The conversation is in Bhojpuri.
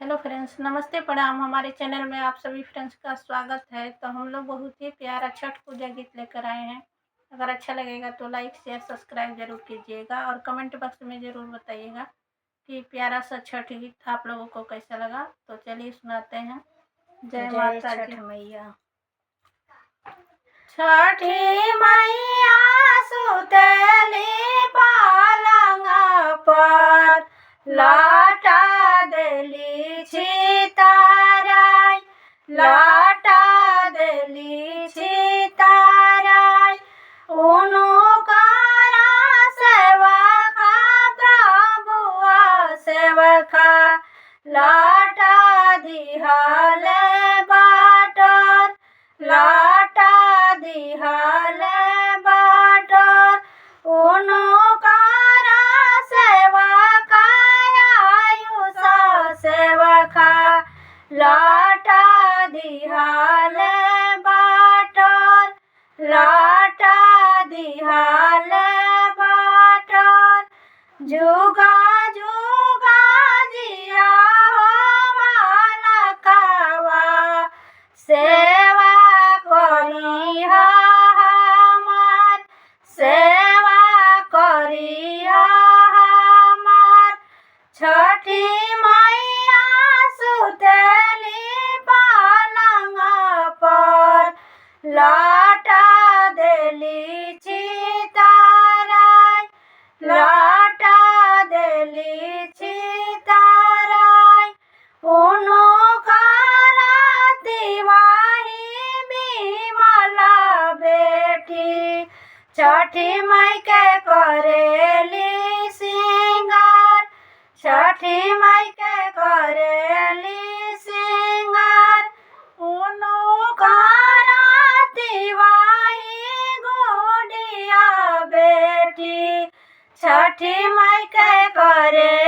हेलो फ्रेंड्स, नमस्ते प्रणाम। हमारे चैनल में आप सभी फ्रेंड्स का स्वागत है। तो हम लोग बहुत ही प्यारा छठ पूजा गीत लेकर आए हैं। अगर अच्छा लगेगा तो लाइक शेयर सब्सक्राइब जरूर कीजिएगा और कमेंट बॉक्स में ज़रूर बताइएगा कि प्यारा सा छठ गीत आप लोगों को कैसा लगा। तो चलिए सुनाते हैं। जय माता छठ जी। मैया। छठी मैया सुतली पलंग पर, लौटा देली छिताराय, लौटा देली छिताराय। उनुकरा सेवका प्रभुआ सेवका, लौटा दिहले बाटर, लौटा दिहले बाटर। उनुकरा सेवका आयुष सेवका, लौटा दिहले बाटर, लौटा दिहले बाटर। जुगा जुगा जिया हो बालकवा, सेवा करी हमार, सेवा करी हमार। छठी मैया सुतली पलंग पर, लौटा देली छिताराय, लौटा देली छिताराय। उनुकरा तिवारी बिमला बेटी, छठी माई के करेली सिंगार, छठी माई के करेली सिंगार। उनुकरा तिवारी गुड़िया बेटी, छठी माई के करे